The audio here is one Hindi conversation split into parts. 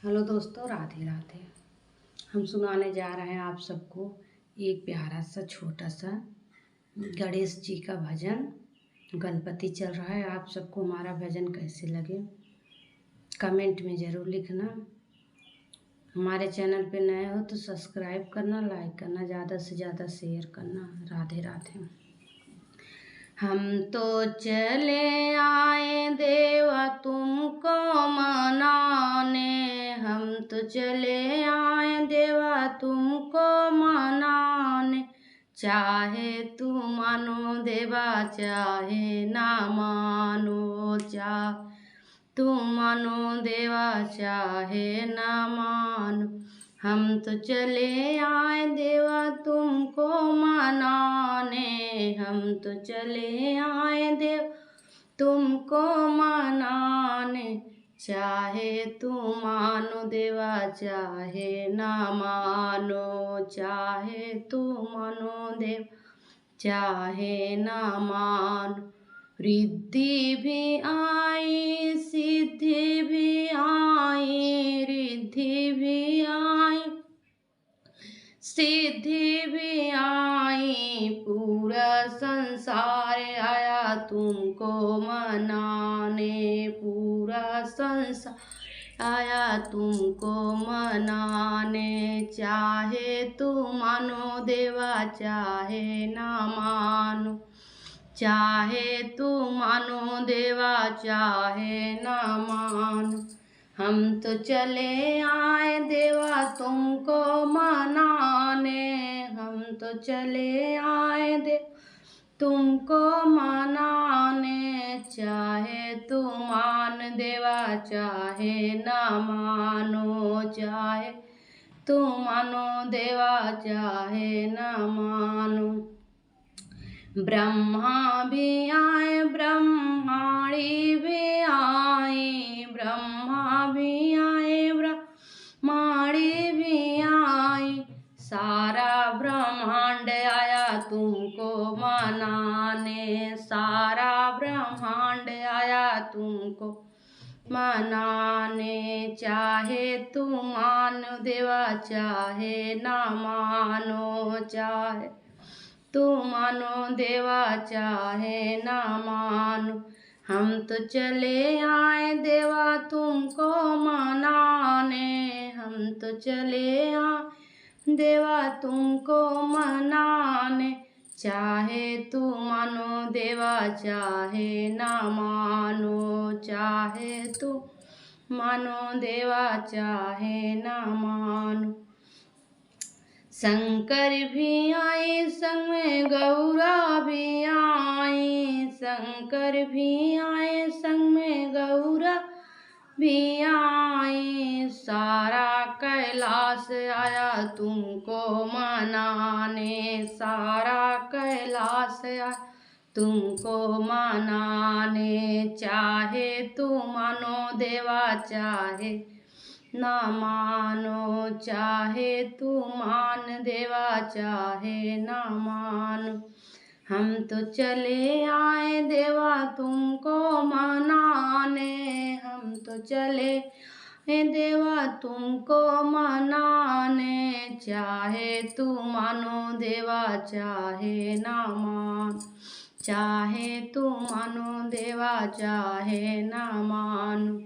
हेलो दोस्तों, राधे राधे। हम सुनाने जा रहे हैं आप सबको एक प्यारा सा छोटा सा गणेश जी का भजन। गणपति चल रहा है। आप सबको हमारा भजन कैसे लगे कमेंट में ज़रूर लिखना। हमारे चैनल पे नए हो तो सब्सक्राइब करना, लाइक करना, ज़्यादा से ज़्यादा शेयर करना। राधे राधे। हम तो चले आए देवा तुमको मनाने, हम तो चले आए देवा तुमको मनाने। चाहे तू मानो देवा चाहे ना मानो, तू मानो देवा चाहे ना मानो। हम तो चले आए देवा तुमको मनाने, हम तो चले आए देव तुमको मनाने। चाहे तू मानो देवा चाहे ना मानो, चाहे तू मानो देव चाहे ना मानो। रिद्धि भी आई सिद्धि भी आई, रिद्धि भी आई सिद्धि भी आई। पूरा संसार आया तुमको मनाने, पूरा संसार आया तुमको मनाने। चाहे तू मानो देवा चाहे ना मानो, चाहे तू मानो देवा चाहे ना मानो। हम तो चले आए देवा तुमको मनाने, हम तो चले आए देव तुमको मनाने। चाहे तू मान देवा चाहे ना मानो, चाहे तू मानो देवा चाहे ना मानो। ब्रह्मा भी आए ब्रह्माणी भी आई, ब्रह्मा भी आए ब्रह्माणी भी आई। सारा ब्रह्मांड आया तुमको मनाने, सारा ब्रह्मांड आया तुमको मनाने। चाहे तू मान देवा चाहे ना मानो, चाहे तू मानो देवा चाहे ना मानो। हम तो चले आए देवा तुमको मनाने, हम तो चले आए देवा तुमको मनाने। चाहे तू मानो देवा चाहे ना मानो, चाहे तू मानो देवा चाहे ना मानो। शंकर भी आए संग में गौरा भी आई, शंकर भी आए संग में गौरा भी आई। सारा कैलाश आया तुमको मनाने, सारा कैलाश आया तुमको मनाने। चाहे तू मानो देवा चाहे ना मानो, चाहे तू मान देवा चाहे ना मानो। हम तो चले आए देवा तुमको मनाने, हम तो चले आए देवा तुमको मनाने। चाहे तू मानो देवा चाहे ना मान, चाहे तू मानो देवा चाहे ना मानो।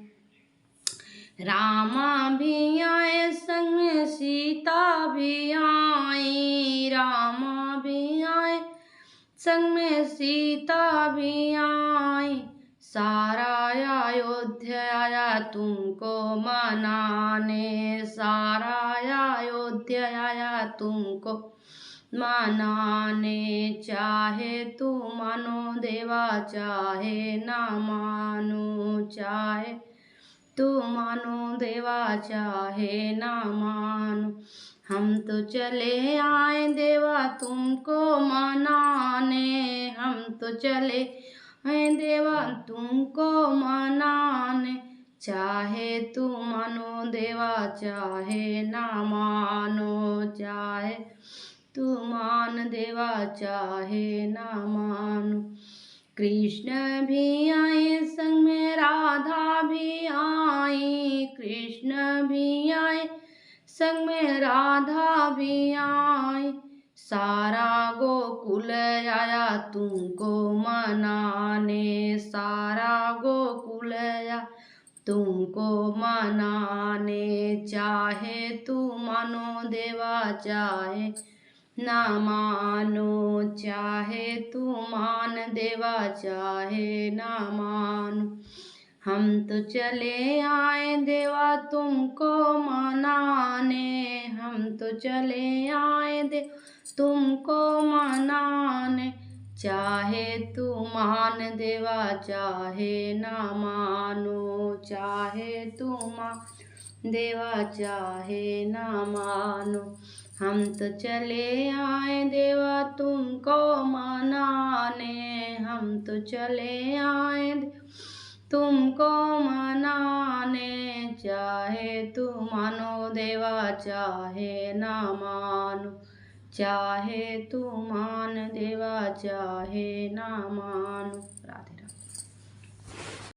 रामा भी आए संग में सीता भी आई, रामा भी आए संग में सीता भी आई। सारा अयोध्या आया तुमको मनाने, सारा अयोध्या आया तुमको मनाने। चाहे तू मानो देवा चाहे ना मानो, चाहे तू मानो देवा चाहे ना मानो। हम तो चले आए देवा तुमको मनाने, हम तो चले आए देवा तुमको मनाने। चाहे तू मानो देवा चाहे ना मानो, चाहे तू मान देवा चाहे ना मानो। कृष्ण भी आए संग में राधा भी आई, कृष्ण भी आए संग में राधा भी आई। सारा गोकुल आया तुमको मनाने, सारा गोकुल आया तुमको मनाने। चाहे तू मानो देवा चाहे ना मानो, चाहे तू मान देवा चाहे ना मानो। हम तो चले आए देवा तुमको मनाने, हम तो चले आए दे तुमको मनाने। चाहे तू मान देवा चाहे ना मानो, चाहे तू मान देवा चाहे ना मानो। हम तो चले आए देवा तुमको मनाने, हम तो चले आए तुमको मनाने। चाहे तू मानो देवा चाहे ना मानो, चाहे तू मान देवा चाहे ना मानो। राधे राधे।